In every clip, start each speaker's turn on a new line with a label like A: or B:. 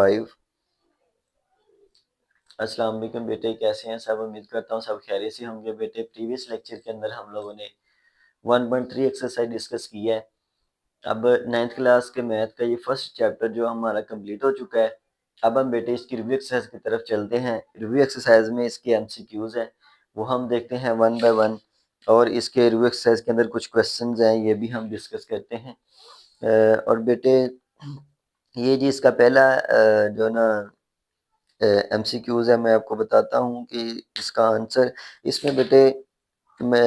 A: 5। अस्सलाम वालेकुम बेटे, कैसे हैं सब? उम्मीद करता हूँ सब खैरियत से होंगे। बेटे, प्रीवियस लेक्चर के अंदर हम लोगों ने 1.3 एक्सरसाइज डिस्कस की है। अब 9th क्लास के मैथ का ये फर्स्ट चैप्टर जो हमारा कंप्लीट हो चुका है। अब हम बेटे इसकी रिव्यू एक्सरसाइज की तरफ चलते हैं। रिव्यू एक्सरसाइज में इसके एमसीक्यूज हैं, वो हम देखते हैं 1 बाय 1, और इसके रिव्यू एक्सरसाइज के अंदर कुछ क्वेश्चन हैं, ये भी हम डिस्कस करते हैं। और बेटे ये जी इसका पहला जो ना एमसीक्यूज है, मैं आपको बताता हूँ कि इसका आंसर इसमें बेटे मैं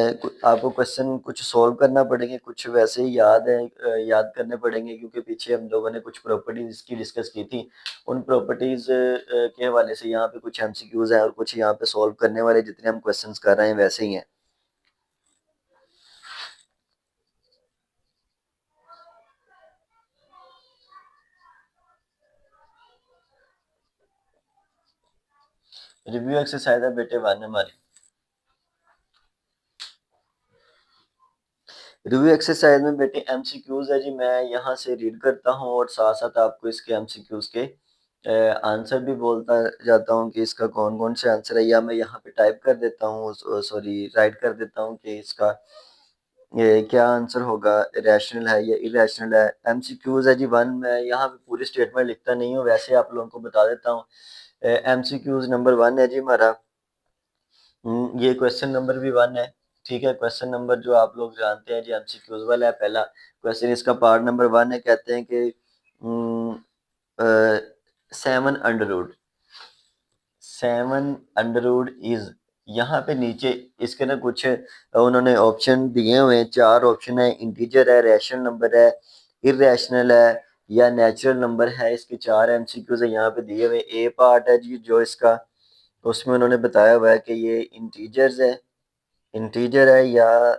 A: आपको क्वेश्चन कुछ सॉल्व करना पड़ेंगे, कुछ वैसे ही याद है, याद करने पड़ेंगे, क्योंकि पीछे हम लोगों ने कुछ प्रॉपर्टीज की डिस्कस की थी। उन प्रॉपर्टीज के हवाले से यहाँ पे कुछ एमसीक्यूज हैं और कुछ यहाँ पे सॉल्व करने वाले जितने हम क्वेश्चंस कर रहे हैं वैसे ही हैं। रिव्यू एक्सरसाइज है बेटे 1 हमारी। रिव्यू एक्सरसाइज में बेटे एमसीक्यूज है जी, मैं यहाँ से रीड करता हूँ और साथ साथ आपको इसके एमसीक्यूज के आंसर भी बोलता जाता हूँ कि इसका कौन कौन से आंसर है, या मैं यहाँ पे टाइप कर देता हूँ, सॉरी राइट कर देता हूँ कि इसका ये क्या आंसर होगा, रैशनल है या इरेशनल है। एमसीक्यूज है जी 1, मैं यहाँ पे पूरी स्टेटमेंट लिखता नहीं हूँ, वैसे आप लोगों को बता देता हूँ। एमसीक्यूज नंबर 1 है जी हमारा। ये क्वेश्चन नंबर भी 1 है, ठीक है। क्वेश्चन नंबर जो आप लोग जानते हैं जी एमसीक्यूज वाला है। पहला क्वेश्चन इसका पार्ट नंबर 1 है, कहते हैं कि 7 अंडर रूट इज, यहाँ पे नीचे इसके ना कुछ उन्होंने ऑप्शन दिए हुए हैं, 4 ऑप्शन है। इंटीजर है, रैशनल नंबर है, इरेशनल है या नेचुरल नंबर है। इसके 4 एमसीक्यूज है यहाँ पे दिए हुए। ए पार्ट है जी जो इसका, उसमें उन्होंने बताया हुआ है कि ये इंटीजर है या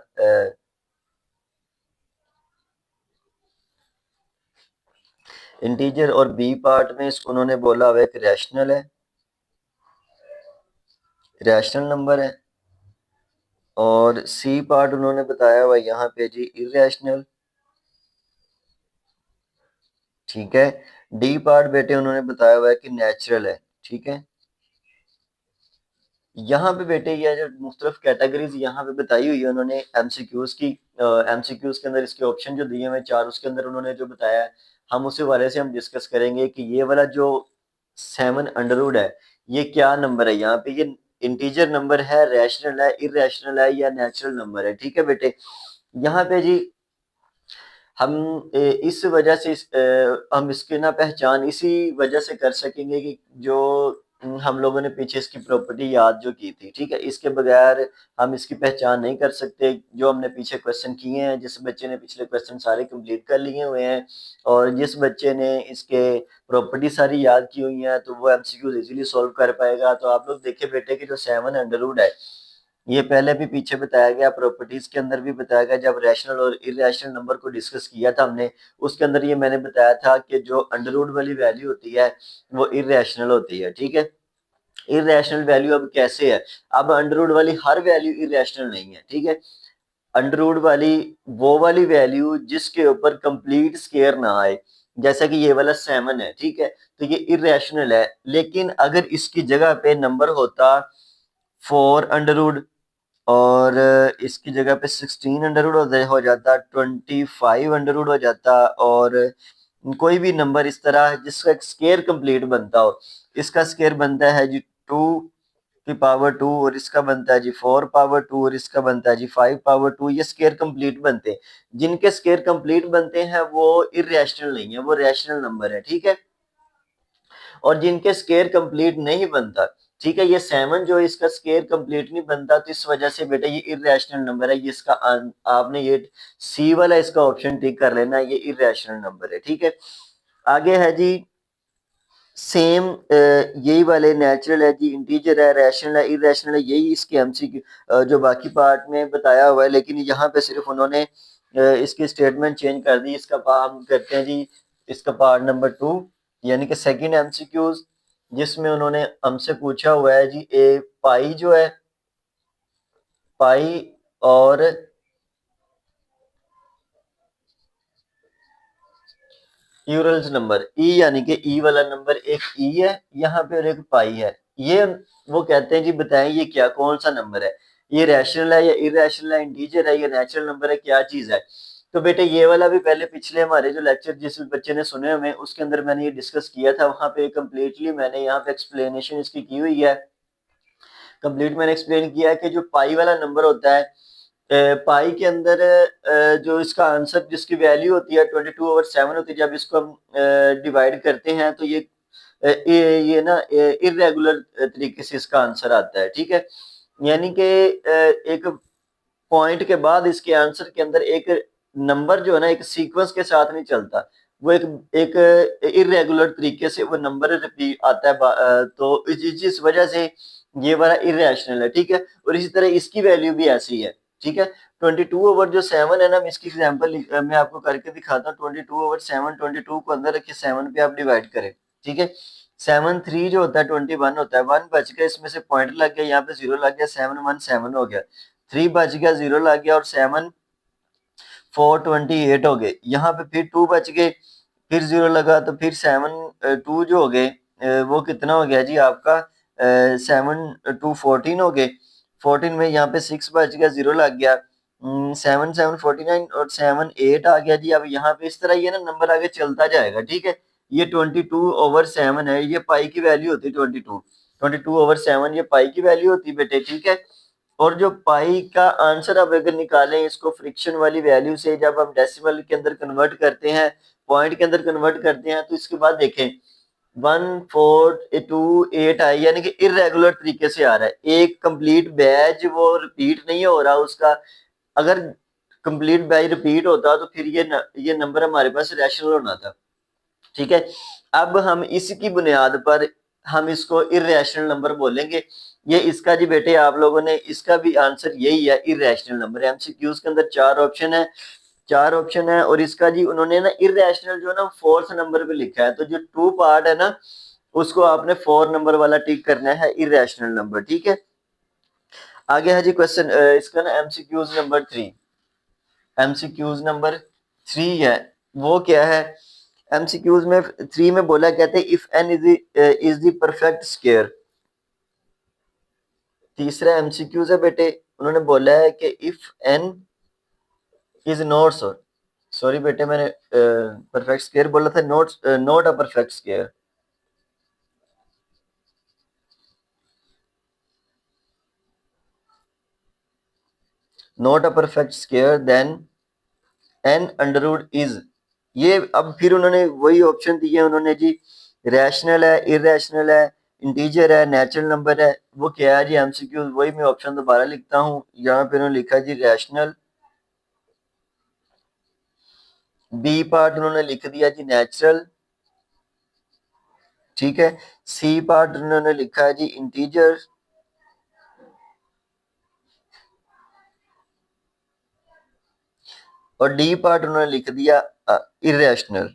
A: इंटीजर, और बी पार्ट में इसको उन्होंने बोला हुआ है कि रैशनल नंबर है, और सी पार्ट उन्होंने बताया हुआ है यहाँ पे जी इरेशनल, ठीक है। डी पार्ट बेटे उन्होंने बताया हुआ है कि नेचुरल है, ठीक है। यहाँ पे बेटे ये जो मुख्तलिफ कैटेगरीज यहाँ पे बताई हुई है उन्होंने एमसीक्यूज की, एमसीक्यूज के अंदर इसके ऑप्शन जो दिए हुए 4, उसके अंदर उन्होंने जो बताया है, हम उसी वाले से हम डिस्कस करेंगे कि ये वाला जो 7 अंडर रूट है ये क्या नंबर है। यहाँ पे ये इंटीजर नंबर है, रैशनल है, इरेशनल है या नेचुरल नंबर है, ठीक है बेटे। यहाँ पे जी हम इस वजह से हम इसकी ना पहचान इसी वजह से कर सकेंगे कि जो हम लोगों ने पीछे इसकी प्रॉपर्टी याद जो की थी, ठीक है। इसके बगैर हम इसकी पहचान नहीं कर सकते। जो हमने पीछे क्वेश्चन किए हैं, जिस बच्चे ने पिछले क्वेश्चन सारे कंप्लीट कर लिए हुए हैं और जिस बच्चे ने इसके प्रॉपर्टी सारी याद की हुई है, तो वो एमसीक्यूज इजीली सॉल्व कर पाएगा। तो आप लोग देखे बेटे कि जो 7 अंडर रूट है ये पहले भी पीछे बताया गया, प्रॉपर्टीज के अंदर भी बताया गया। जब रैशनल और इरेशनल नंबर को डिस्कस किया था हमने, उसके अंदर ये मैंने बताया था कि जो अंडररूट वाली वैल्यू होती है वो इरेशनल होती है, ठीक है। इरेशनल वैल्यू अब कैसे है? अब अंडररूट वाली हर वैल्यू इरेशनल नहीं है, ठीक है। अंडररूट वाली वो वाली वैल्यू जिसके ऊपर कंप्लीट स्केयर ना आए, जैसा कि ये वाला 7 है, ठीक है, तो ये इरेशनल है। लेकिन अगर इसकी जगह पे नंबर होता 4 अंडररूट और इसकी जगह पे 16 अंडररूट हो जाता, 25 अंडररूट हो जाता, और कोई भी नंबर इस तरह जिसका एक स्केयर कंप्लीट बनता हो। इसका स्केयर बनता है जी 2 की पावर 2, और इसका बनता है जी 4 पावर 2, और इसका बनता है जी 5 पावर 2। ये स्केयर कंप्लीट बनते हैं। जिनके स्केयर कंप्लीट बनते हैं वो इरेशनल नहीं है, वो रैशनल नंबर है, ठीक है। और जिनके स्केयर कंप्लीट नहीं बनता, ठीक है, ये 7 जो इसका स्केयर कंप्लीट नहीं बनता, तो इस वजह से बेटा ये इरेशनल नंबर है। ये इसका आपने ये सी वाला इसका ऑप्शन टिक कर लेना, ये इरेशनल नंबर है, ठीक है। आगे है जी सेम यही वाले नेचुरल है जी, इंटीजर है, रैशनल है, इरेशनल है, यही इसके एमसीक्यू जो बाकी पार्ट में बताया हुआ है। लेकिन यहाँ पे सिर्फ उन्होंने इसकी स्टेटमेंट चेंज कर दी। इसका हम करते हैं जी इसका पार्ट नंबर 2, यानी कि सेकंड एमसीक्यूज, जिसमें उन्होंने हमसे पूछा हुआ है जी ए पाई जो है, पाई और यूरल्स नंबर ई यानी कि ई वाला नंबर एक ई है यहाँ पे और एक पाई है। ये वो कहते हैं जी बताएं ये क्या कौन सा नंबर है, ये रैशनल है या इरेशनल है, इंटीजर है या नेचुरल नंबर है, क्या चीज है। तो बेटे ये वाला भी पहले पिछले हमारे जो लेक्चर जिस बच्चे ने सुने हुए उसके अंदर मैंने ये डिस्कस किया था, वहां पे कम्प्लीटली मैंने यहाँ पे एक्सप्लेनेशन इसकी की हुई है। कंप्लीट मैंने एक्सप्लेन किया है कि जो पाई वाला नंबर होता है, पाई के अंदर जो इसका आंसर जिसकी वैल्यू होती है 22/7 होती है, जब इसको हम डिवाइड करते हैं तो ये ना इरेगुलर तरीके से इसका आंसर आता है, ठीक है। यानी कि एक पॉइंट के बाद इसके आंसर के अंदर एक नंबर जो है ना एक सीक्वेंस के साथ नहीं चलता, वो एक एक इरेगुलर तरीके से वो नंबर रिपीट आता है, तो जिस वजह से ये वाला इरेशनल है, ठीक है। और इसी तरह इसकी वैल्यू भी ऐसी है, ठीक है। 22/7 है ना, इसकी एग्जांपल मैं आपको करके दिखाता हूँ। 22/7, 22 को अंदर रखिए, 7 पे आप डिवाइड करें, ठीक है। 7 3 जो होता है 21 होता है, 1 बच गया, इसमें से पॉइंट लग गया, यहाँ पे 0 लग गया, 7 1 7 हो गया, 3 बच गया, 0 लग गया, और 7 4 28 हो गए। यहाँ पे फिर 2 बच गए, फिर 0 लगा, तो फिर 7 2 जो हो गए वो कितना हो गया जी आपका 7 2 14 हो गए। 14 में यहाँ पे 6 बच गया, 0 लग गया, 7 7 49 और 7 8 आ गया जी। अब यहाँ पे इस तरह ये ना नंबर आगे चलता जाएगा, ठीक है। ये 22/7 है, ये पाई की वैल्यू होती है 22/7 ये पाई की वैल्यू होती है बेटे, ठीक है। और जो पाई का आंसर अब अगर निकालें इसको फ्रिक्शन वाली वैल्यू से, जब हम डेसिमल के अंदर कन्वर्ट करते हैं, पॉइंट के अंदर कन्वर्ट करते हैं, तो इसके बाद देखें 1 4 2 8 आई, यानी कि इरेगुलर तरीके से आ रहा है। एक कंप्लीट बैच वो रिपीट नहीं हो रहा उसका। अगर कंप्लीट बैच रिपीट होता तो फिर ये नंबर हमारे पास रैशनल होना था, ठीक है। अब हम इसकी बुनियाद पर हम इसको इरेशनल नंबर बोलेंगे। ये इसका जी बेटे आप लोगों ने इसका भी आंसर यही है, इरेशनल नंबर। एमसीक्यूज के अंदर 4 ऑप्शन है और इसका जी उन्होंने ना इरेशनल जो है ना 4th नंबर पे लिखा है, तो जो 2 पार्ट है ना उसको आपने 4 नंबर वाला टिक करना है, इरेशनल नंबर, ठीक है। आगे है जी क्वेश्चन इसका ना एमसीक्यूज नंबर 3 है। वो क्या है एमसीक्यूज में 3 में बोला, कहते हैं if n is the perfect square. तीसरा एमसीक्यूज है बेटे, उन्होंने बोला है कि if n is not sorry बेटे मैंने परफेक्ट स्क्वायर बोला था, not a perfect square. Not a perfect square then n under root is. ये अब फिर उन्होंने वही ऑप्शन दिए उन्होंने जी, रैशनल है, इरेशनल है, इंटीजर है, नेचुरल नंबर है। वो क्या है जी एमसीक्यू, वही मैं ऑप्शन दोबारा लिखता हूँ। यहाँ पे उन्होंने लिखा जी रैशनल, बी पार्ट उन्होंने लिख दिया जी नेचुरल, ठीक है। सी पार्ट उन्होंने लिखा है जी इंटीजर, और डी पार्ट उन्होंने लिख दिया इरेशनल।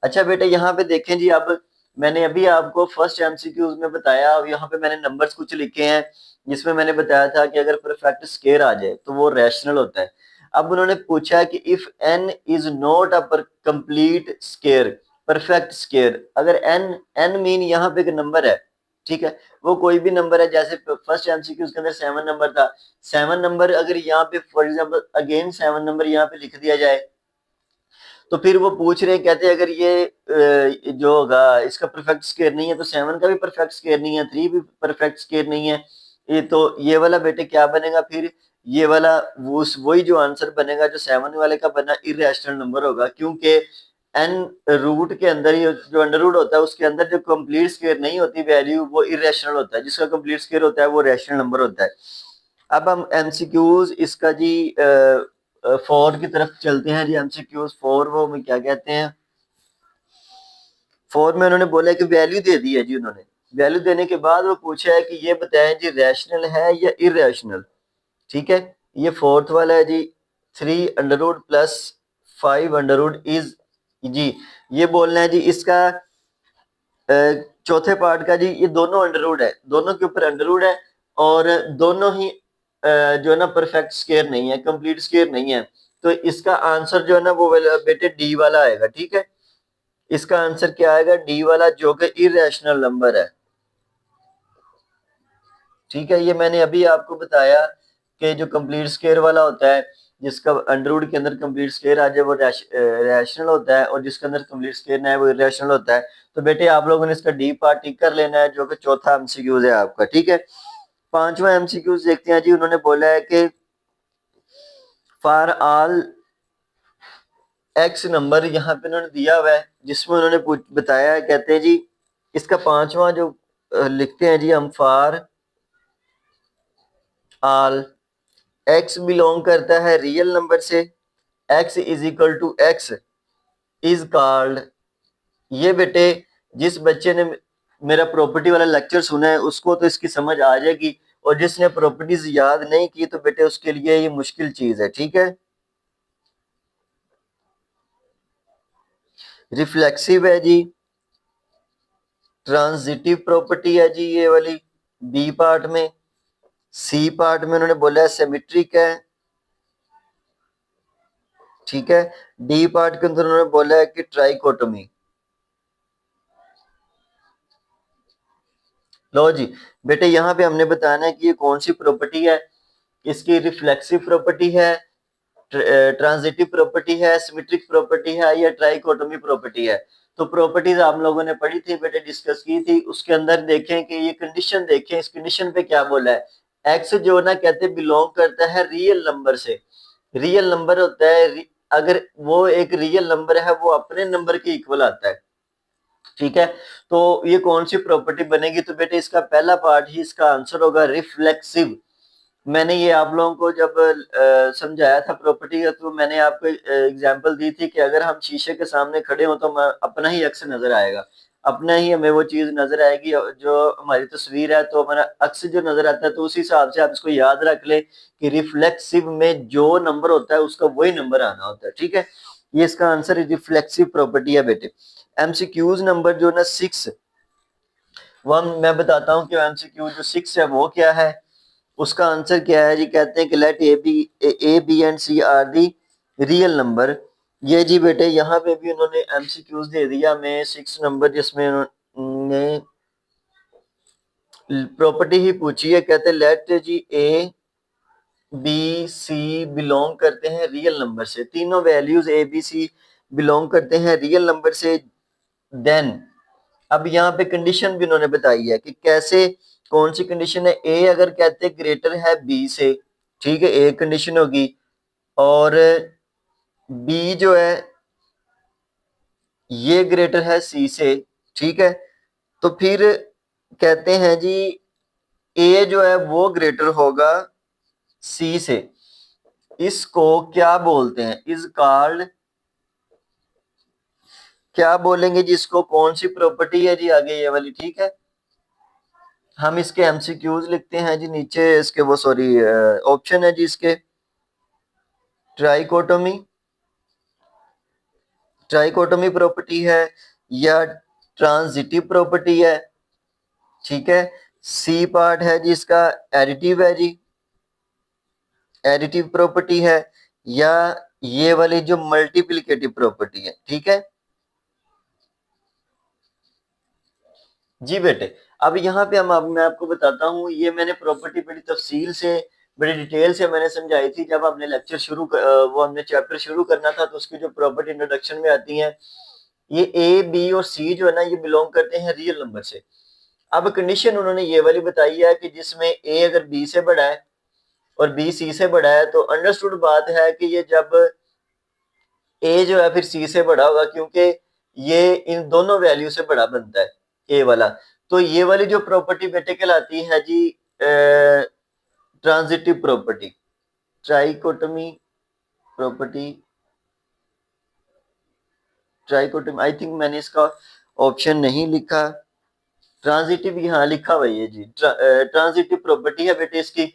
A: अच्छा बेटे यहाँ पे देखें जी, अब मैंने अभी आपको फर्स्ट एमसीक्यूज में बताया, अब यहाँ पे मैंने नंबर्स कुछ लिखे हैं जिसमें मैंने बताया था कि अगर परफेक्ट स्केयर आ जाए तो वो रैशनल होता है। अब उन्होंने पूछा कि if n is not a complete square, perfect square, अगर एन एन मीन यहाँ पे एक नंबर है, ठीक है, वो कोई भी नंबर है। जैसे फर्स्ट एमसीक्यूज के अंदर 7 नंबर था, 7 नंबर अगर यहाँ पे फॉर एग्जाम्पल अगेन 7 नंबर यहाँ पे लिख दिया जाए, तो फिर वो पूछ रहे हैं, कहते हैं अगर ये जो होगा इसका परफेक्ट स्केयर नहीं है तो 7 का भी परफेक्ट स्केयर नहीं है, 3 भी परफेक्ट स्केयर नहीं है। ये तो ये वाला बेटे क्या बनेगा फिर, ये वाला वही जो आंसर बनेगा जो 7 वाले का बना, इरेशनल नंबर होगा, क्योंकि एन रूट के अंदर ही जो अंडर रूट होता है उसके अंदर जो कंप्लीट स्केयर नहीं होती वैल्यू वो इरेशनल होता है, जिसका कंप्लीट स्केयर होता है वो रैशनल नंबर होता है। अब हम एमसीक्यूज इसका जी 4 की तरफ चलते हैं जी। एमसीक्यूज 4 वो में क्या कहते हैं, 4 में उन्होंने बोला कि वैल्यू दे दी है जी। उन्होंने वैल्यू देने के बाद वो पूछा है कि ये बताएं जी रैशनल है या इरेशनल, ठीक है। ये 4th वाला है जी, 3 under root plus 5 under root is जी। ये बोलना है जी इसका चौथे पार्ट का जी, ये दोनों अंडर रूट है, दोनों के ऊपर अंडर रूट है, और दोनों ही जो है ना परफेक्ट स्केयर नहीं है, कंप्लीट स्केयर नहीं है। तो इसका आंसर जो है ना वो बेटे डी वाला आएगा, ठीक है। इसका आंसर क्या आएगा? डी वाला, जो कि इरेशनल नंबर है, ठीक है। ये मैंने अभी आपको बताया कि जो कंप्लीट स्क्वायर वाला होता है, जिसका अंडर रूट के अंदर कंप्लीट स्क्वायर आ जाए, वो रैशनल होता है, और जिसके अंदर कंप्लीट स्क्वायर ना है वो इरेशनल होता है। तो बेटे आप लोगों ने इसका डी पार्ट टिक कर लेना है, जो कि चौथा एमसीक्यूज है आपका, ठीक है। पांचवा एमसीक्यूज देखते हैं जी। उन्होंने बोला है कि फॉर ऑल एक्स नंबर, यहाँ पे उन्होंने दिया हुआ है, जिसमें उन्होंने बताया है, कहते हैं जी इसका पांचवा जो लिखते हैं जी हम, फॉर ऑल एक्स बिलोंग करता है रियल नंबर से, x is equal to x is called. ये बेटे जिस बच्चे ने मेरा प्रॉपर्टी वाला लेक्चर सुना है उसको तो इसकी समझ आ जाएगी, और जिसने प्रॉपर्टीज याद नहीं की तो बेटे उसके लिए ये मुश्किल चीज है, ठीक है। रिफ्लेक्सिव है जी, ट्रांजिटिव प्रॉपर्टी है जी ये वाली बी पार्ट में। सी पार्ट में उन्होंने बोला है सिमेट्रिक है, ठीक है। डी पार्ट के अंदर उन्होंने बोला है कि ट्राइकोटोमी। लो जी बेटे, यहाँ पे हमने बताना है कि ये कौन सी प्रॉपर्टी है। इसकी रिफ्लेक्सिव प्रॉपर्टी है, ट्रांजिटिव प्रॉपर्टी है, सिमेट्रिक प्रॉपर्टी है, या ट्राइकोटोमी प्रॉपर्टी है। तो प्रॉपर्टीज आप लोगों ने पढ़ी थी बेटे, डिस्कस की थी। उसके अंदर देखें कि ये कंडीशन देखें, इस कंडीशन पे क्या बोला है। एक्स जो ना कहते बिलोंग करता है रियल नंबर से। रियल नंबर होता है, अगर वो एक रियल नंबर है वो अपने नंबर के इक्वल आता है, ठीक है। तो ये कौन सी प्रॉपर्टी बनेगी? तो बेटे इसका पहला पार्ट ही इसका आंसर होगा रिफ्लेक्सिव। मैंने ये आप लोगों को जब समझाया था प्रॉपर्टी का, तो मैंने आपको एग्जांपल दी थी कि अगर हम शीशे के सामने खड़े हो तो अपना ही अक्स नजर आएगा, अपना ही हमें वो चीज नजर आएगी जो हमारी तस्वीर है, तो हमारा अक्स जो नजर आता है। तो उसी हिसाब से आप इसको याद रख ले कि रिफ्लेक्सिव में जो नंबर होता है उसका वही नंबर आना होता है, ठीक है। ये इसका आंसर रिफ्लेक्सिव प्रॉपर्टी है बेटे। एमसीक्यूज नंबर जो ना 6, वो मैं बताता हूँ कि एमसीक्यू जो 6 है वो क्या है। उसका आंसर क्या है जी? कहते हैं कि let a b and c are the real number. ये जी बेटे यहाँ पे भी उन्होंने एमसीक्यूज दे दिया में 6 नंबर, जिसमें उन्होंने प्रॉपर्टी ही पूछी है। कहते हैं लेट जी ए बी सी बिलोंग करते हैं रियल नंबर से, तीनों values a b c belong करते हैं रियल नंबर से। देन अब यहाँ पे कंडीशन भी उन्होंने बताई है कि कैसे, कौन सी कंडीशन है। ए अगर कहते ग्रेटर है बी से, ठीक है, एक कंडीशन होगी, और बी जो है ये ग्रेटर है सी से, ठीक है। तो फिर कहते हैं जी ए जो है वो ग्रेटर होगा सी से। इसको क्या बोलते हैं? इज कॉल्ड, क्या बोलेंगे जी इसको? कौन सी प्रॉपर्टी है जी आगे ये वाली, ठीक है। हम इसके एमसीक्यूज लिखते हैं जी नीचे इसके, वो सॉरी ऑप्शन है जी इसके, ट्राइकोटोमी, ट्राइकोटोमी प्रॉपर्टी है, या ट्रांजिटिव प्रॉपर्टी है, ठीक है। सी पार्ट है जी इसका एडिटिव है जी, एडिटिव प्रॉपर्टी है, या ये वाली जो मल्टीप्लिकेटिव प्रॉपर्टी है, ठीक है जी बेटे। अब यहाँ पे मैं आपको बताता हूँ, ये मैंने प्रॉपर्टी बड़ी तफसील से, बड़ी डिटेल से मैंने समझाई थी जब हमने लेक्चर वो हमने चैप्टर शुरू करना था। तो उसकी जो प्रॉपर्टी इंट्रोडक्शन में आती है, ये ए बी और सी जो है ना ये बिलोंग करते हैं रियल नंबर से। अब कंडीशन उन्होंने ये वाली बताई है कि जिसमें ए अगर बी से बड़ा है और बी सी से बड़ा है, तो अंडरस्टूड बात है कि ये जब ए जो है फिर सी से बड़ा होगा, क्योंकि ये इन दोनों वैल्यू से बड़ा बनता है ए वाला। तो ये वाली जो प्रॉपर्टी बेटे कहलाती है जी transitive property, trichotomy property, trichotomy. I think मैंने इसका ऑप्शन नहीं लिखा, ट्रांजिटिव यहाँ लिखा हुआ है जी। ट्रांजिटिव प्रॉपर्टी है बेटे इसकी।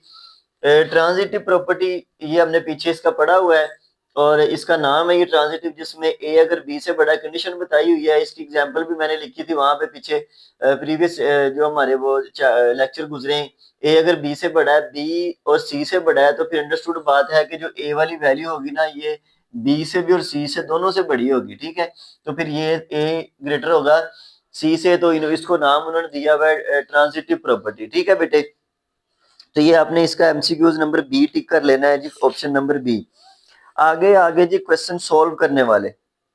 A: ट्रांजिटिव प्रॉपर्टी ये हमने पीछे इसका पढ़ा हुआ है और इसका नाम है ये ट्रांजिटिव, जिसमें ए अगर बी से बड़ा, कंडीशन बताई हुई है। इसकी एग्जांपल भी मैंने लिखी थी वहां पे पीछे प्रीवियस जो हमारे वो लेक्चर गुजरे हैं। ए अगर बी से बड़ा है, बी और सी से बड़ा है, तो फिर अंडरस्टूड बात है कि जो ए वाली वैल्यू होगी ना, ये बी से भी और सी से दोनों से बड़ी होगी, ठीक है। तो फिर ये ए ग्रेटर होगा सी से, तो इसको नाम उन्होंने दिया हुआ है ट्रांजिटिव प्रॉपर्टी, ठीक है बेटे। तो ये आपने इसका एमसीक्यूज नंबर बी टिक कर लेना है जी, ऑप्शन नंबर बी। आगे आगे जी क्वेश्चन सॉल्व करने वाले,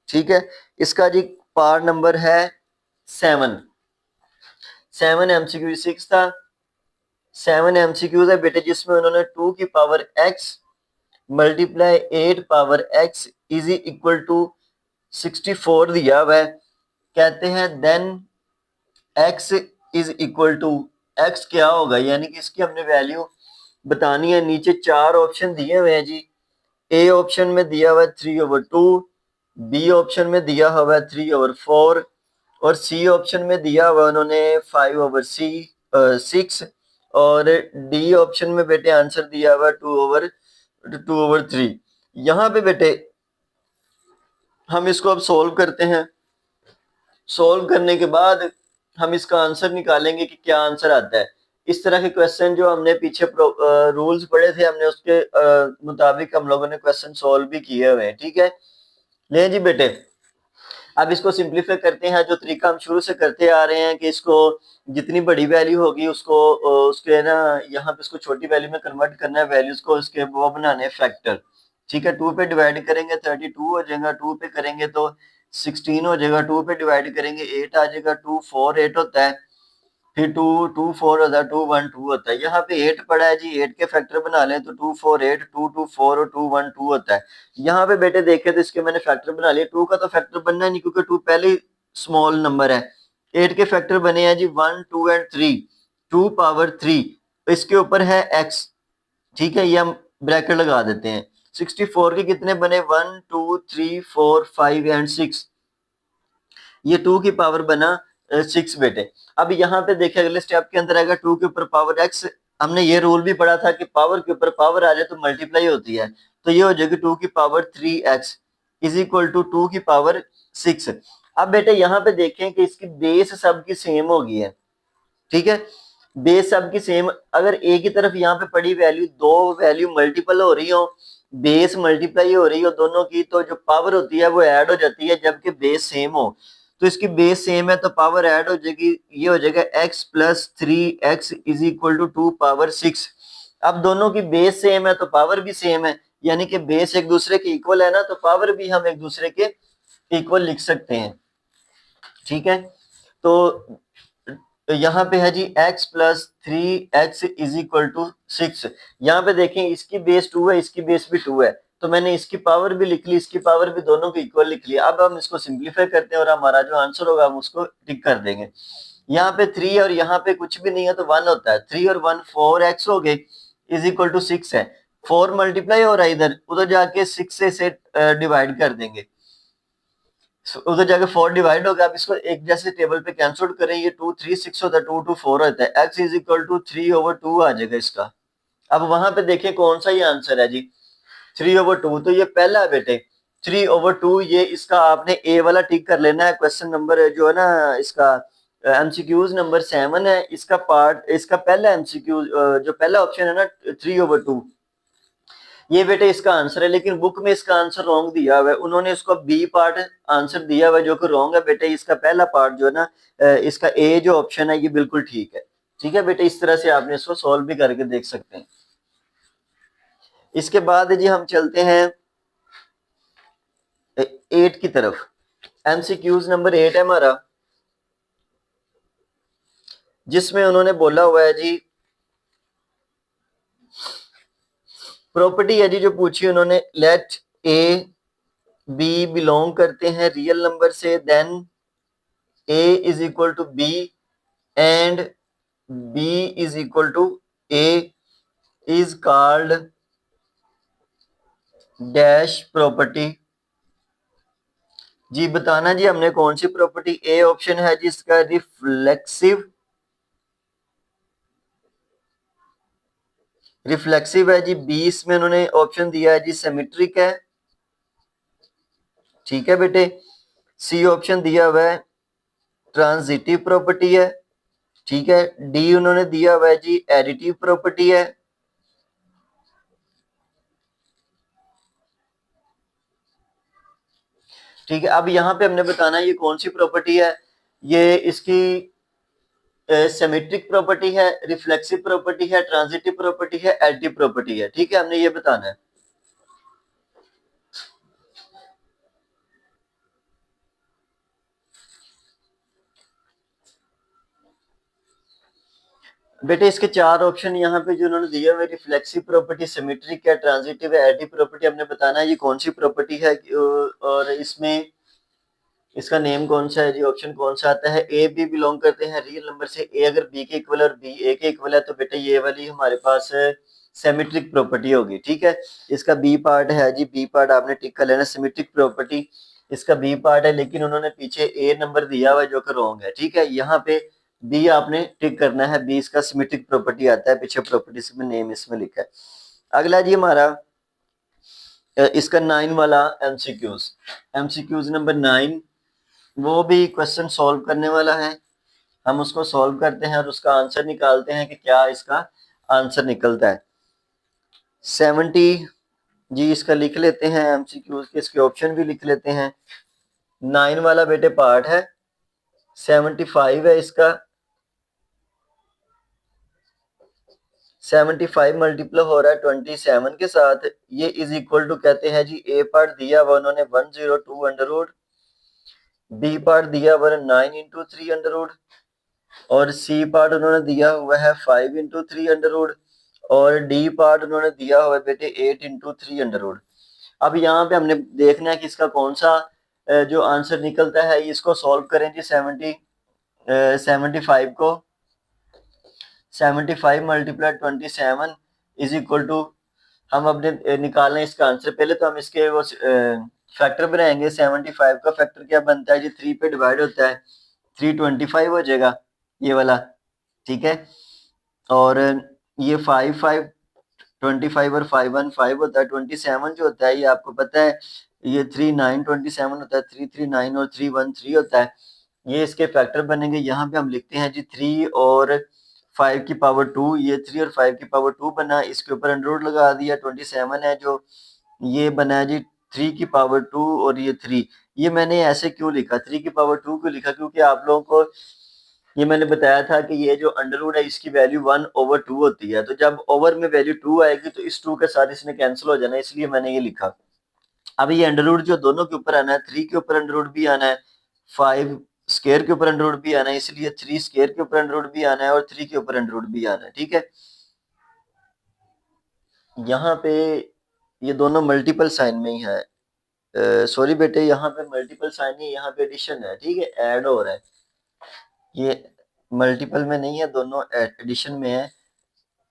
A: ठीक है। इसका जी पार्ट नंबर है 7। 7 एमसीक्यू 6 था। 7 एमसीक्यूज है बेटे, जिसमें उन्होंने 2 की power x multiply 8 power x is equal to 64 दिया हुआ है। कहते हैं then x is equal to, x क्या होगा, यानी कि इसकी हमने वैल्यू बतानी है। नीचे 4 ऑप्शन दिए हुए हैं जी। ए ऑप्शन में दिया हुआ है 3/2, बी ऑप्शन में दिया हुआ है 3/4 और सी ऑप्शन में दिया हुआ उन्होंने 5/6 और डी ऑप्शन में बेटे आंसर दिया हुआ 2/3। यहाँ पे बेटे हम इसको अब सोल्व करते हैं। सोल्व करने के बाद हम इसका आंसर निकालेंगे कि क्या आंसर आता है। इस तरह के क्वेश्चन जो हमने पीछे रूल्स पढ़े थे, हमने उसके मुताबिक हम लोगों ने क्वेश्चन सोल्व भी किए हुए हैं, ठीक है। ले जी बेटे, अब इसको सिंप्लीफाई करते हैं। जो तरीका हम शुरू से करते आ रहे हैं कि इसको जितनी बड़ी वैल्यू होगी उसको उसके ना यहाँ पे इसको छोटी वैल्यू में कन्वर्ट करना है, वैल्यूज को उसके वो बनाने फैक्टर, ठीक है। 2 पे डिवाइड करेंगे 32 हो जाएगा, 2 पे करेंगे तो 16 हो जाएगा, 2 पे डिवाइड करेंगे 8 आ जाएगा, 2 4 8 होता है, फिर 2 2 4 होता है, 2 1 2 होता है। यहाँ पे 8 पड़ा है जी, 8 के फैक्टर बना लें तो 2 4 8 2 2 4 और 2 1 2 होता है। यहाँ पे बेटे देखे तो इसके मैंने फैक्टर बना लिए। 2 का तो फैक्टर बनना नहीं क्योंकि 2 पहले ही स्मॉल नंबर है। 8 के फैक्टर बने हैं जी 1 2 एंड 3, 2 पावर 3, इसके ऊपर है x, ठीक है। ये हम ब्रैकेट लगा देते हैं। 64 के कितने बने 1 2 3 4 5 एंड 6, ये 2 की पावर बना 6 बेटे। अब यहाँ पे देखिए अगले स्टेप के अंदर आएगा 2 के ऊपर पावर x। हमने ये रूल भी पढ़ा था कि पावर के ऊपर पावर आ जाए तो मल्टीप्लाई होती है, तो ये हो जाएगी 2 की power 3x is equal to 2 की पावर 6। अब बेटे यहाँ पे देखें कि इसकी बेस सबकी सेम होगी है, ठीक है। बेस सबकी सेम, अगर ए की तरफ यहाँ पे पड़ी वैल्यू, दो वैल्यू मल्टीपल हो रही हो, बेस मल्टीप्लाई हो रही हो दोनों की, तो जो पावर होती है वो ऐड हो जाती है। जबकि बेस सेम हो तो इसकी बेस सेम है तो पावर ऐड हो जाएगी, ये हो जाएगा x plus 3x is equal to 2 power 6। अब दोनों की बेस सेम है तो पावर भी सेम है, यानी कि बेस एक दूसरे के इक्वल है ना, तो पावर भी हम एक दूसरे के इक्वल लिख सकते हैं, ठीक है। तो यहाँ पे है जी x plus 3x is equal to 6। यहाँ पे देखें इसकी बेस 2 है, इसकी बेस भी 2 है, तो मैंने इसकी पावर भी लिख ली, इसकी पावर भी दोनों को इक्वल लिख लिया। अब हम इसको सिंप्लीफाई करते हैं और हमारा जो आंसर होगा हम उसको टिक कर देंगे। यहाँ पे 3 और यहाँ पे कुछ भी नहीं है तो 1 होता है, 3 और 1 4x हो गए इज इक्वल टू 6 है। 4 मल्टीप्लाई हो रहा है इधर, उधर जाके 6 से डिवाइड कर देंगे, उधर जाके 4 डिवाइड होगा। अब इसको एक जैसे टेबल पे कैंसिल करें, ये 2 3 6 होता है, 2 2 4 होता है, x इज इक्वल टू 3/2 आ जाएगा इसका। अब वहां पे देखें कौन सा ये आंसर है जी, 3/2, तो ये पहला है बेटे 3/2। ये इसका आपने ए वाला टिक कर लेना है। क्वेश्चन नंबर जो है ना इसका एमसीक्यूज नंबर 7 है, इसका पार्ट, इसका पहला एमसीक्यू जो पहला ऑप्शन है ना 3/2, ये बेटे इसका आंसर है। लेकिन बुक में इसका आंसर रॉन्ग दिया हुआ है, उन्होंने इसको बी पार्ट आंसर दिया हुआ है जो कि रॉन्ग है बेटे। इसका पहला पार्ट जो है ना इसका ए जो ऑप्शन है ये बिल्कुल ठीक है, ठीक है बेटे। इस तरह से आपने इसको सॉल्व भी करके देख सकते हैं। इसके बाद जी हम चलते हैं 8 की तरफ। एमसीक्यूज नंबर 8 है हमारा, जिसमें उन्होंने बोला हुआ है जी प्रॉपर्टी है जी जो पूछी उन्होंने, लेट ए बी बिलोंग करते हैं रियल नंबर से, then a is equal to b and b is equal to a is called dash property. जी बताना जी हमने कौन सी प्रॉपर्टी, ए ऑप्शन है जिसका रिफ्लेक्सिव, रिफ्लेक्सिव है जी। बी इसमें उन्होंने ऑप्शन दिया है जी सिमेट्रिक है, ठीक है बेटे। सी ऑप्शन दिया हुआ है ट्रांजिटिव प्रॉपर्टी है। ठीक है। डी उन्होंने दिया हुआ है जी एडिटिव प्रॉपर्टी है। ठीक है। अब यहां पे हमने बताना है ये कौन सी प्रॉपर्टी है। ये इसकी सिमेट्रिक प्रॉपर्टी है, रिफ्लेक्सिव प्रॉपर्टी है, ट्रांजिटिव प्रॉपर्टी है, एडिटिव प्रॉपर्टी है। ठीक है, हमने ये बताना है। बेटे इसके चार ऑप्शन यहाँ पे जो उन्होंने दिए हुए, रिफ्लेक्सिव प्रॉपर्टी, सिमेट्रिक है, ट्रांजिटिव है, एडिटिव प्रॉपर्टी, हमने बताना है ये कौन सी प्रॉपर्टी है और इसमें इसका नेम कौन सा है जी, ऑप्शन कौन सा आता है। ए बी बिलोंग करते हैं रियल नंबर से। ए अगर बी के इक्वल और बी ए के इक्वल है तो बेटे ये वाली हमारे पास सिमेट्रिक प्रॉपर्टी होगी। ठीक है। इसका बी पार्ट है जी, बी पार्ट आपने टिक कर लेना, सिमेट्रिक प्रॉपर्टी इसका बी पार्ट है, लेकिन उन्होंने पीछे ए नंबर दिया हुआ है जो कि रॉन्ग है। ठीक है। यहाँ पे बी आपने टिक करना है, बी इसका सिमेट्रिक प्रॉपर्टी आता है, पीछे प्रॉपर्टीज में नेम इसमें लिखा है। अगला जी हमारा इसका 9 वाला एमसीक्यूज, एमसीक्यूज नंबर 9, वो भी क्वेश्चन सॉल्व करने वाला है। हम उसको सॉल्व करते हैं और उसका आंसर निकालते हैं कि क्या इसका आंसर निकलता है। 70 जी इसका लिख लेते हैं, एमसीक्यूज के इसके ऑप्शन भी लिख लेते हैं। 9 वाला बेटे पार्ट है, 75 है इसका, 75 मल्टीप्लाई हो रहा है 27 के साथ, ये इज इक्वल टू कहते हैं जी ए पार्ट दिया हुआ उन्होंने 102 अंडर रूट, बी पार्ट दिया हुआ 9 इंटू 3 अंडर रूट, और सी पार्ट उन्होंने दिया हुआ है 5 इंटू 3 अंडर रूट, और डी पार्ट उन्होंने दिया हुआ है बेटे 8 इंटू 3 अंडर रूट। अब यहाँ पे हमने देखना है कि इसका कौन सा जो आंसर निकलता है, इसको सॉल्व करें जी। 75 को 75 मल्टीप्लाई 27 इज इक्वल टू, हम अपने निकालना है इसका आंसर। पहले तो हम इसके वो फैक्टर बनाएंगे। 75 का फैक्टर क्या बनता है जी, 3 पे डिवाइड होता है, 325 हो जाएगा ये वाला। ठीक है। और ये 5 और 5 होता है, 27 जो होता है ये आपको पता है, ये 3927 होता है, 339 और 313 होता है। ये इसके फैक्टर बनेंगे। यहाँ पे हम लिखते हैं जी 3 और 5 की पावर 2, ये 3 और 5 की पावर 2 बना, इसके ऊपर अंडर रूट लगा दिया। 27 है जो ये बना है जी 3 की पावर 2 और ये 3। ये मैंने ऐसे क्यों लिखा, 3 की पावर 2 क्यों लिखा, क्योंकि आप लोगों को ये मैंने बताया था कि ये जो अंडर रूट है इसकी वैल्यू 1/2 होती है, तो जब ओवर में वैल्यू 2 आएगी तो इस 2 के साथ इसने कैंसिल हो जाना, इसलिए मैंने ये लिखा। अब ये अंडर रूट जो दोनों के ऊपर आना है, 3 के ऊपर अंडर रूट भी आना है, 5 स्केयर के ऊपर अंडर रूट भी आना है, इसलिए 3 स्केयर के ऊपर अंडर रूट भी आना है और 3 के ऊपर अंडर रूट भी आना है। ठीक है। यहाँ पे ये दोनों मल्टीपल साइन में ही है। सॉरी बेटे, यहाँ पे मल्टीपल साइन नहीं, यहाँ पे एडिशन है। ठीक है, ऐड हो रहा है, ये मल्टीपल में नहीं है, दोनों एडिशन में है।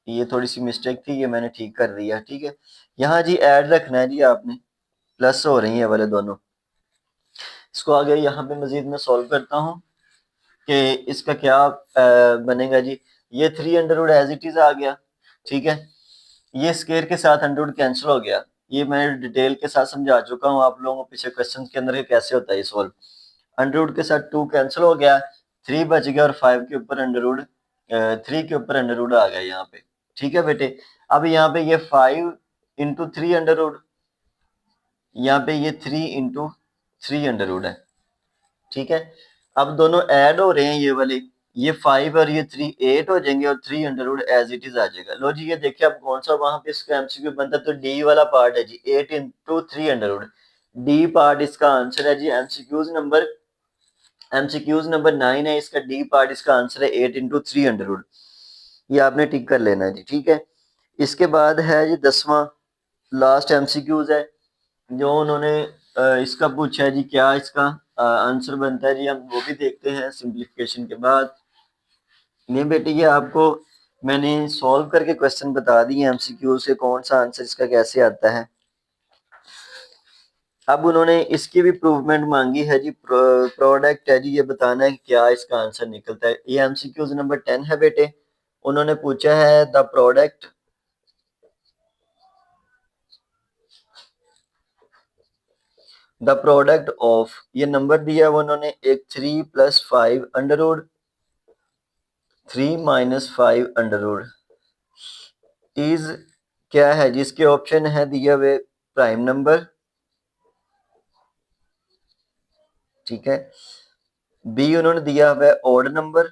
A: ये थोड़ी सी मिस्टेक थी, ये मैंने ठीक कर दिया। ठीक है। यहाँ जी ऐड रखना है जी आपने, प्लस हो रही है वाले दोनों। इसको आगे यहाँ पे मजीद में सॉल्व करता हूँ कि इसका क्या बनेगा जी। ये 3 under root as it is आ गया। ठीक है। ये स्केयर के साथ अंडर रूट कैंसिल हो गया, ये मैं डिटेल के साथ समझा चुका हूँ आप लोगों को पिछले क्वेश्चन के अंदर कैसे होता है ये सॉल्व। अंडर रूट के साथ 2 कैंसिल हो गया, 3 बच गया और 5 के ऊपर अंडर रूट 3 के ऊपर अंडर रूट आ गया यहाँ पे। ठीक है बेटे। अब यहाँ पे ये 5 इंटू 3 अंडर रूट, यहाँ पे ये 3 इंटू 3 अंडर रूट है। ठीक है। अब दोनों ऐड हो रहे हैं, ये वाले, ये 5 और ये 3 8 हो जाएंगे और 3 under root as it is आ जाएगा। लो जी, ये देखिए अब कौन सा वहां पे इसका एमसीक्यू बनता है, तो डी वाला पार्ट है जी, 8 into 3 under root, D part इसका आंसर है जी। एमसीक्यूज नंबर 9 है, इसका डी पार्ट इसका आंसर है 8 इंटू 3 अंडर रूट, ये आपने टिक कर लेना है जी। ठीक है। इसके बाद है जी 10वां लास्ट एमसीक्यूज है जो उन्होंने इसका पूछा है जी, क्या इसका आंसर बनता है जी, हम वो भी देखते हैं सिंप्लीफिकेशन के बाद। नहीं बेटे, ये आपको मैंने सॉल्व करके क्वेश्चन बता दिए एमसीक्यू से, कौन सा आंसर इसका कैसे आता है। अब उन्होंने इसकी भी प्रूवमेंट मांगी है जी, प्रोडक्ट है जी, ये बताना है कि क्या इसका आंसर निकलता है। ये एमसीक्यूज नंबर 10 है बेटे। उन्होंने पूछा है the product the product of, ये नंबर दिया है उन्होंने एक 3 + 5 under root 3 - 5 under root is क्या है जिसके ऑप्शन है दिया हुए प्राइम नंबर, ठीक है। बी उन्होंने दिया हुआ है ऑड नंबर,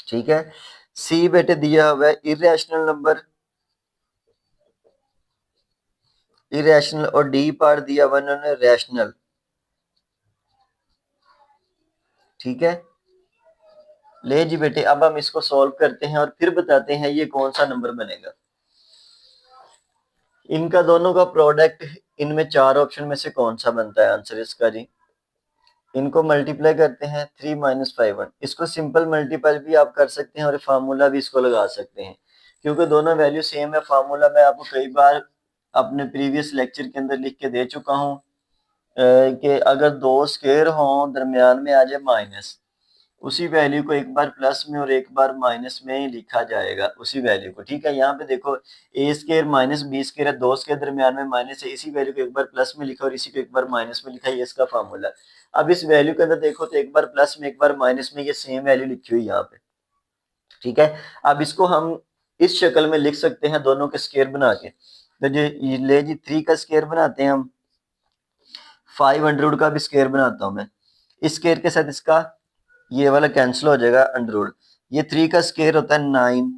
A: ठीक है। सी बेटे दिया हुआ है इरेशनल नंबर, इरेशनल, और डी पार्ट दिया हुआ उन्होंने रैशनल, ठीक है। ले जी बेटे, अब हम इसको सॉल्व करते हैं और फिर बताते हैं ये कौन सा नंबर बनेगा। इनका दोनों का प्रोडक्ट, इनमें चार ऑप्शन में से कौन सा बनता है आंसर इसका जी। इनको मल्टीप्लाई करते हैं 3 - 5 इसको सिंपल मल्टीपल भी आप कर सकते हैं और फार्मूला भी इसको लगा सकते हैं, क्योंकि दोनों वैल्यू सेम है। फार्मूला मैं आपको कई बार अपने प्रीवियस लेक्चर के अंदर लिख के दे चुका हूँ कि अगर दो स्क्वायर हों दरमियान में आ जाए माइनस, उसी वैल्यू को एक बार प्लस में और एक बार माइनस में ही लिखा जाएगा उसी वैल्यू को, ठीक है। यहाँ पे देखो ए स्क्वायर माइनस बी स्क्वायर है, दो के दरमियान में माइनस है, इसी वैल्यू को एक बार प्लस में लिखा और इसी को एक बार माइनस में लिखा, ये इसका फार्मूला। अब इस वैल्यू के अंदर देखो तो एक बार प्लस में एक बार माइनस में, ये सेम वैल्यू लिखी हुई यहाँ पे, ठीक है। अब इसको हम इस शक्ल में लिख सकते हैं दोनों के स्क्वायर बना के। तो जो ले जी 3 का स्क्वायर बनाते हैं हम, 500 का भी स्क्वायर बनाता हूं मैं, इस स्क्वायर के साथ इसका ये वाला कैंसिल हो जाएगा अंडर रूट। ये 3 का स्क्वायर होता है 9,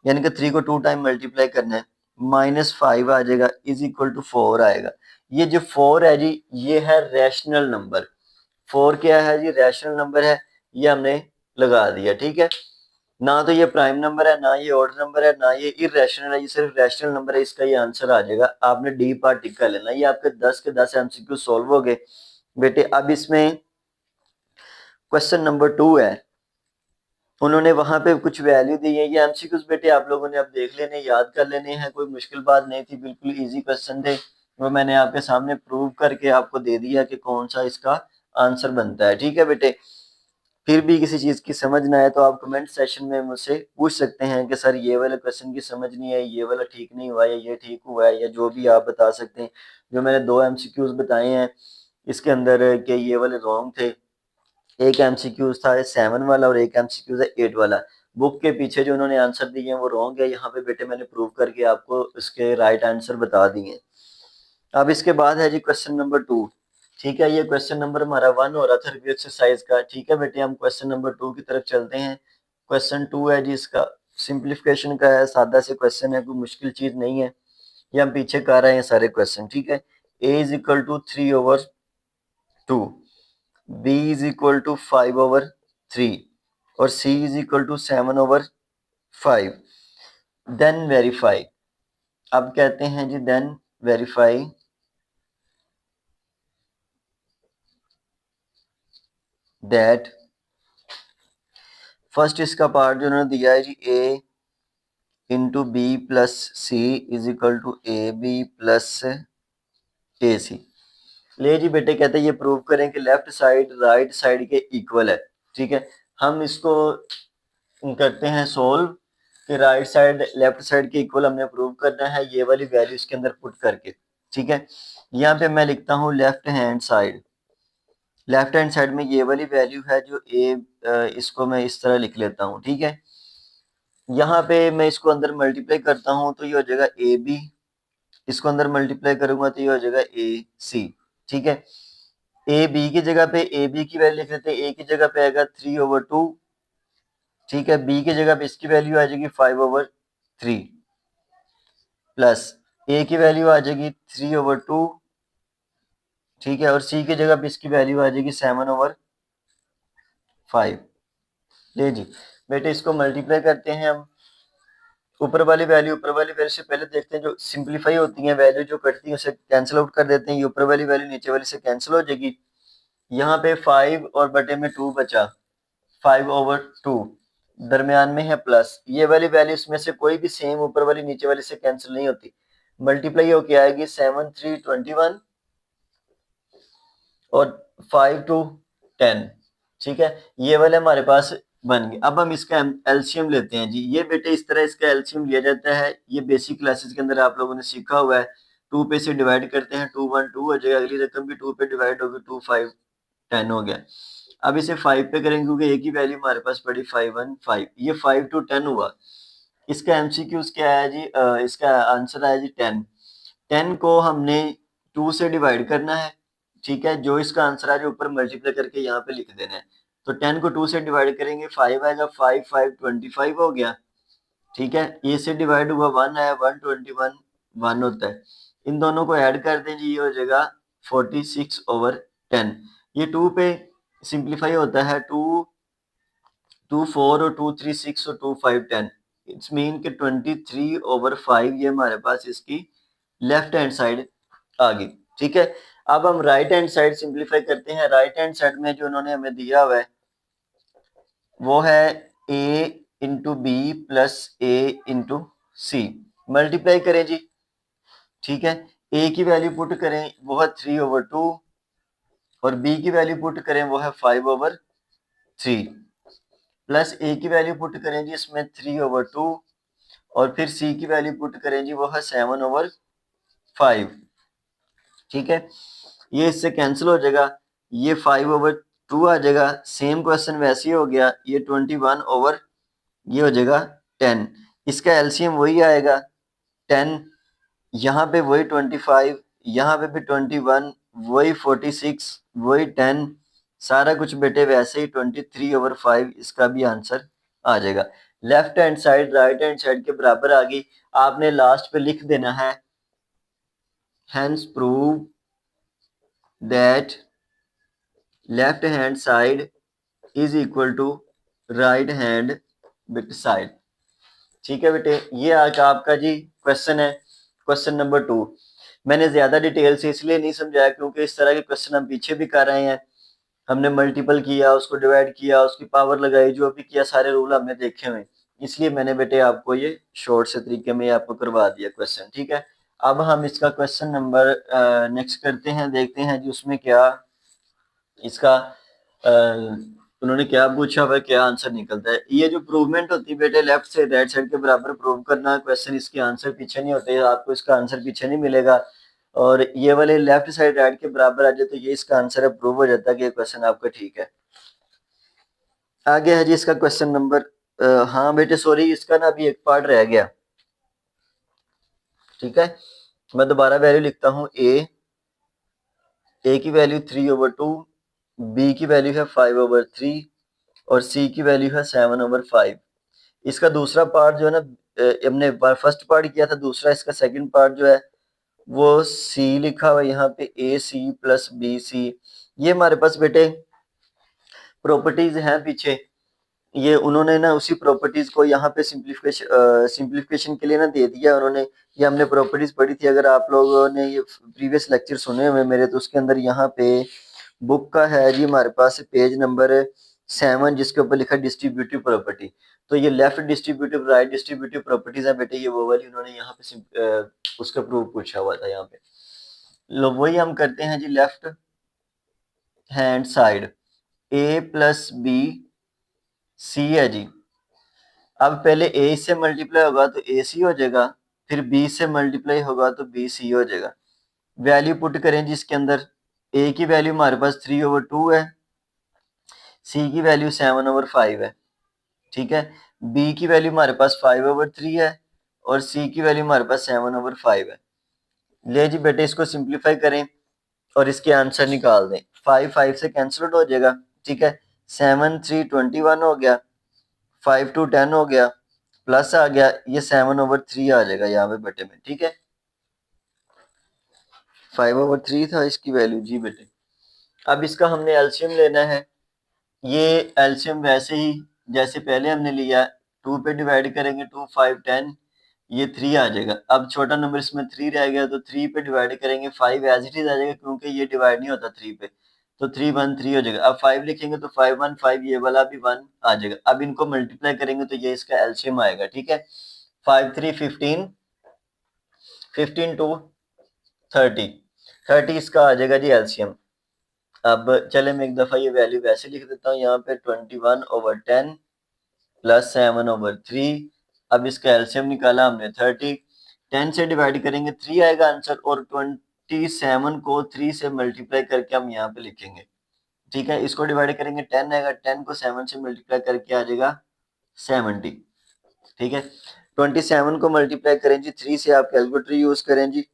A: यानी कि 3 को 2 टाइम मल्टीप्लाई करना है, -5 आ जाएगा इज इक्वल टू 4 आएगा। ये जो 4 है जी ये है रैशनल नंबर। 4 क्या है जी, रैशनल नंबर है, ये हमने लगा दिया, ठीक है। ना तो ये प्राइम नंबर है, ना ये ऑड नंबर है, ना ये इरेशनल है, ये सिर्फ रैशनल नंबर है, इसका ये आंसर आ जाएगा। आपने डी पार्ट टिक कर लेना। ये आपके 10 के 10 एमसीक्यू सॉल्व हो गए बेटे। अब इसमें क्वेश्चन नंबर 2 है, उन्होंने वहां पे कुछ वैल्यू दी है। ये एमसीक्यूज बेटे आप लोगों ने अब देख लेने, याद कर लेने हैं, कोई मुश्किल बात नहीं थी, बिल्कुल इजी क्वेश्चन थे, वो मैंने आपके सामने प्रूव करके आपको दे दिया कि कौन सा इसका आंसर बनता है, ठीक है बेटे। फिर भी किसी चीज की समझ ना आए तो आप कमेंट सेशन में मुझसे पूछ सकते हैं कि सर ये वाले क्वेश्चन की समझ नहीं आई, ये वाला ठीक नहीं हुआ, या ये ठीक हुआ है, या जो भी आप बता सकते हैं। जो मैंने 2 एमसीक्यूज बताए हैं इसके अंदर कि ये वाले रॉन्ग थे, एक एमसीक्यूज था 7 वाला और एक एमसीक्यूज है 8 वाला। बुक के पीछे जो उन्होंने आंसर दिए हैं वो रॉन्ग है, यहाँ पे बेटे मैंने प्रूव करके आपको इसके राइट आंसर बता दिए। अब इसके बाद है जी क्वेश्चन नंबर 2, ठीक है। ये क्वेश्चन नंबर हमारा 1 हो रहा था रिव्यू एक्सरसाइज का, ठीक है बेटे। हम क्वेश्चन नंबर 2 की तरफ चलते हैं। क्वेश्चन 2 है जी, इसका सिंप्लीफिकेशन का है, सादा से क्वेश्चन है, कोई मुश्किल चीज नहीं है। ये हम पीछे कर रहे हैं सारे क्वेश्चन, ठीक है। a is equal to 3/2, b is equal to 5/3 और c is equal to 7/5। Then verify, अब कहते हैं जी देन वेरीफाई दैट, फर्स्ट इसका पार्ट जो उन्होंने दिया है जी a into b plus c is equal to a b plus a c. ले जी बेटे, कहते हैं ये प्रूव करें कि लेफ्ट साइड राइट साइड के इक्वल है, ठीक है। हम इसको करते हैं सोल्व कि राइट साइड लेफ्ट साइड के इक्वल हमने प्रूव करना है ये वाली वैल्यू इसके अंदर पुट करके, ठीक है। यहाँ पे मैं लिखता हूँ left hand side, left hand side में ये वाली वैल्यू है जो ए, इसको मैं इस तरह लिख लेता हूँ, ठीक है। यहाँ पे मैं इसको अंदर मल्टीप्लाई करता हूँ तो ये हो जाएगा ए बी, इसको अंदर मल्टीप्लाई करूंगा तो ये हो जाएगा ए सी, ठीक है। ए बी की जगह पे ए बी की वैल्यू लिख लेते हैं, ए की जगह पे आएगा 3/2, ठीक है। बी की जगह पे इसकी वैल्यू आ जाएगी 5/3 प्लस ए की वैल्यू आ जाएगी 3/2, ठीक है। और सी की जगह पे इसकी वैल्यू आ जाएगी 7/5। ले जी बेटे, इसको मल्टीप्लाई करते हैं हम। ऊपर वाली वैल्यू से पहले देखते हैं जो सिंपलीफाई होती है वैल्यू जो कटती है उसे कैंसिल आउट कर देते हैं। ये ऊपर वाली वैल्यू नीचे वाली से कैंसिल हो जाएगी। यहाँ पे 5 और बटे में 2 बचा, 5/2 दरमियान में है प्लस, ये वाली वैल्यू इसमें से कोई भी सेम ऊपर वाली नीचे वाली से कैंसिल नहीं होती, मल्टीप्लाई होके आएगी 7 3 21 और 5 2 10, ठीक है। ये वाले हमारे पास बन गए। अब हम इसका एलसीएम लेते हैं जी। ये बेटे इस तरह इसका एलसीएम लिया जाता है, ये बेसिक क्लासेस के अंदर आप लोगों ने सीखा हुआ है। 2 पे से डिवाइड करते हैं, 2 1 2 हो जाएगा, अगली रकम भी 2 पे डिवाइड होगी, 2 5 10 हो गया। अब इसे 5 पे करेंगे क्योंकि एक ही वैल्यू हमारे पास पड़ी 5 1 5, ये 5 to 10 हुआ। इसका एमसीक्यूज क्या है जी, इसका आंसर आया जी 10। 10 को हमने 2 से डिवाइड करना है, ठीक है, जो इसका आंसर है जो ऊपर मल्टीप्लाई करके यहाँ पे लिख देना है। तो 10 को 2 से डिवाइड करेंगे, 5 आएगा, 5 5 25 हो गया, ठीक है। ये से डिवाइड हुआ 1 आया, 1 21 1 होता है। इन दोनों को ऐड कर दें जी, ये हो जाएगा 46/10। ये 2 पे सिंप्लीफाई होता है, 2 2 4 और 2 3 6 और 2 5 10। इट्स मीन कि 23/5 ये हमारे पास इसकी लेफ्ट हैंड साइड आ गई, ठीक है। अब हम राइट हैंड साइड सिंप्लीफाई करते हैं। राइट हैंड साइड में जो उन्होंने हमें दिया हुआ है वो है a into b plus a into c, multiply करें जी, ठीक है। a की वैल्यू पुट करें वो है 3/2 और b की वैल्यू पुट करें वो है 5/3, प्लस a की वैल्यू पुट करें जी इसमें 3/2 और फिर c की वैल्यू पुट करें जी वो है 7/5, ठीक है। ये इससे कैंसिल हो जाएगा, ये 5/2 आ जाएगा। सेम क्वेश्चन वैसे ही हो गया, ये 21 ये हो जाएगा 10। इसका एलसीएम वही आएगा 10, यहाँ पे वही 25, यहाँ पे भी 21, वही 46, वही 10, सारा कुछ बेटे वैसे ही 23/5 इसका भी आंसर आ जाएगा। Left hand side right hand side के बराबर आ गई। आपने लास्ट पे लिख देना है hence prove that left hand side is equal to right hand bit side, ठीक है बेटे। ये आज आपका जी क्वेश्चन है, क्वेश्चन नंबर 2। मैंने ज्यादा डिटेल से इसलिए नहीं समझाया क्योंकि इस तरह के क्वेश्चन हम पीछे भी कर रहे हैं, हमने मल्टीपल किया, उसको डिवाइड किया, उसकी पावर लगाई, जो भी किया सारे रूल हमने देखे हुए, इसलिए मैंने बेटे आपको ये शॉर्ट से तरीके में आपको करवा दिया क्वेश्चन, ठीक है। अब हम इसका क्वेश्चन नंबर नेक्स्ट करते हैं, देखते हैं जी उसमें क्या इसका उन्होंने क्या पूछा हुआ, क्या आंसर निकलता है। ये जो प्रूवमेंट होती है बेटे लेफ्ट से राइट साइड के बराबर प्रूव करना क्वेश्चन, इसके आंसर पीछे नहीं होते, आपको इसका आंसर पीछे नहीं मिलेगा। और ये वाले लेफ्ट साइड राइट के बराबर आ जाए तो ये इसका आंसर है, प्रूव हो जाता है कि ये क्वेश्चन आपका ठीक है। आगे है जी इसका क्वेश्चन नंबर, हाँ बेटे सॉरी, इसका ना अभी एक पार्ट रह गया, ठीक है। मैं दोबारा वैल्यू लिखता हूँ, ए की वैल्यू 3/2, बी की वैल्यू है 5/3 और सी की वैल्यू है 7/5। इसका दूसरा पार्ट जो है ना, हमने फर्स्ट पार्ट किया था, दूसरा इसका सेकंड पार्ट जो है वो सी लिखा हुआ है यहाँ पे, ए सी प्लस बी सी। ये हमारे पास बेटे प्रॉपर्टीज हैं पीछे, ये उन्होंने ना उसी प्रॉपर्टीज को यहाँ पे सिंप्लीफिकेशन के लिए ना दे दिया उन्होंने। ये हमने प्रॉपर्टीज पढ़ी थी, अगर आप लोगों ने ये प्रीवियस लेक्चर सुने हुए मेरे, तो उसके अंदर यहाँ पे बुक का है जी हमारे पास पेज नंबर 7, जिसके ऊपर लिखा डिस्ट्रीब्यूटिव प्रॉपर्टी। तो ये left distributive right distributive properties है बेटे, ये वो वाली उन्होंने यहाँ पे उसका प्रूफ पूछा हुआ था यहाँ पे। लो वही हम करते हैं जी, लेफ्ट हैंड साइड ए प्लस बी सी है जी। अब पहले ए से मल्टीप्लाई होगा तो ए सी हो जाएगा, फिर बी से मल्टीप्लाई होगा तो बी सी हो जाएगा। वैल्यू पुट करें जिसके अंदर, ए की वैल्यू हमारे पास 3/2 है, सी की वैल्यू 7/5 है, ठीक है। बी की वैल्यू हमारे पास 5/3 है और सी की वैल्यू हमारे पास 7/5 है। ले जी बेटे इसको सिंप्लीफाई करें और इसके आंसर निकाल दें। 5 5 से कैंसिल हो जाएगा, ठीक है। 7 3 21 हो गया, 5 2 10 हो गया, प्लस आ गया, ये 7/3 आ जाएगा यहाँ पे बेटे में, ठीक है। 5/3 था इसकी वैल्यू जी बेटे। अब इसका हमने एलसीएम लेना है। ये एलसीएम वैसे ही जैसे पहले हमने लिया, 2 पे डिवाइड करेंगे, 2 5 10, ये 3 आ जाएगा। अब छोटा नंबर इसमें 3 रह गया तो 3 पे डिवाइड करेंगे, 5 एज इट इज आ जाएगा क्योंकि ये डिवाइड नहीं होता 3 पे, तो 3 1 3 हो जाएगा। अब 5 लिखेंगे तो 5 1 5, ये वाला भी 1 आ जाएगा। अब इनको मल्टीप्लाई करेंगे तो ये इसका एलसीएम आएगा, ठीक है। 5 3 15, 15 2 30, 30 इसका आ जाएगा जी एलसीएम। अब चले मैं एक दफा ये वैल्यू वैसे लिख देता हूँ यहाँ पे, 21/10 प्लस 7/3। अब इसका एलसीएम निकाला हमने 30, 10 से डिवाइड करेंगे 3 आएगा आंसर, और 27 को 3 से मल्टीप्लाई करके हम यहाँ पे लिखेंगे। ठीक है, इसको डिवाइड करेंगे 10 आएगा, 10 को 7 से मल्टीप्लाई करके आ जाएगा 70। ठीक है, 27 को मल्टीप्लाई करें जी 3 से, आप कैलकुलेटर यूज करें जी।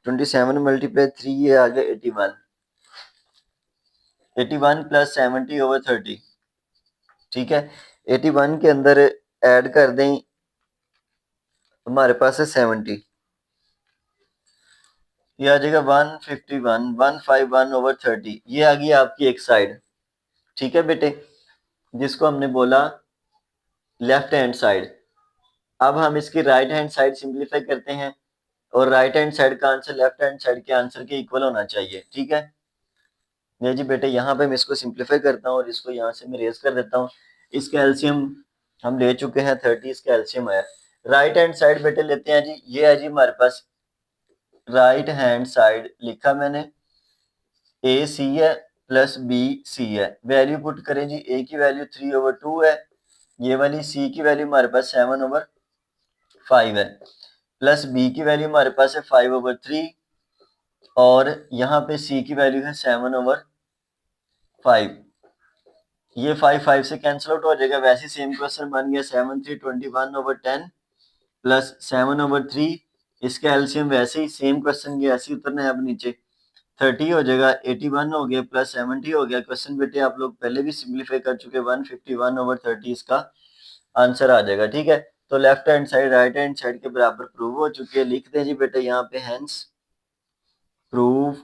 A: 27 मल्टीप्लाई 3, ये आ गया 81। 81 प्लस 70 ओवर 30। ठीक है, 81 के अंदर ऐड कर दें, हमारे पास है 70, ये आ जाएगा 151, 151 ओवर 30। ये आ गई आपकी एक साइड। ठीक है बेटे, जिसको हमने बोला लेफ्ट हैंड साइड। अब हम इसकी राइट हैंड साइड सिंप्लीफाई करते हैं, और राइट हैंड साइड का आंसर लेफ्ट हैंड साइड के आंसर के इक्वल होना चाहिए। ठीक है, नहीं जी बेटे, यहाँ पे मैं इसको सिंप्लीफाई करता हूँ और इसको यहाँ से मैं रेज कर देता हूँ। इसका एलसीएम हम ले चुके हैं 30, इसका एलसीएम आया। राइट हैंड साइड बेटे लेते हैं जी, ये है जी हमारे पास राइट हैंड साइड, लिखा मैंने ए सी है प्लस बी सी है। वैल्यू पुट करें जी, ए की वैल्यू 3/2 है, ये वाली सी की वैल्यू हमारे पास 7/5 है, प्लस बी की वैल्यू हमारे पास है 5/3, और यहाँ पे सी की वैल्यू है 7/5। ये 5 से कैंसिल आउट हो जाएगा। वैसे सेम क्वेश्चन बन गया 7 3 21/10 प्लस 7/3। इसका एलसीएम वैसे ही सेम क्वेश्चन के ऐसे ही उतरना है, अब नीचे 30 हो जाएगा, 81 हो गया प्लस 70 हो गया। क्वेश्चन बेटे आप लोग पहले भी सिंप्लीफाई कर चुके, 151/30 इसका आंसर आ जाएगा। ठीक है, तो left hand side right hand side के बराबर प्रूव हो चुकी है। लिख दें जी बेटे यहाँ पे, hence prove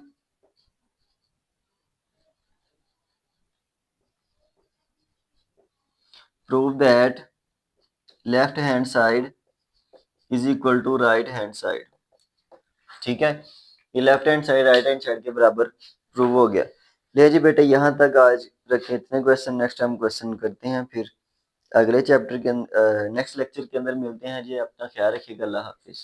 A: that left hand side is equal to right hand side. ठीक है, ये left hand side right hand side के बराबर प्रूव हो गया। ले जी बेटे, यहाँ तक आज रखें इतने क्वेश्चन, नेक्स्ट टाइम क्वेश्चन करते हैं फिर अगले चैप्टर के नेक्स्ट लेक्चर के अंदर मिलते हैं जी। अपना ख्याल रखिएगा, अल्लाह हाफिज।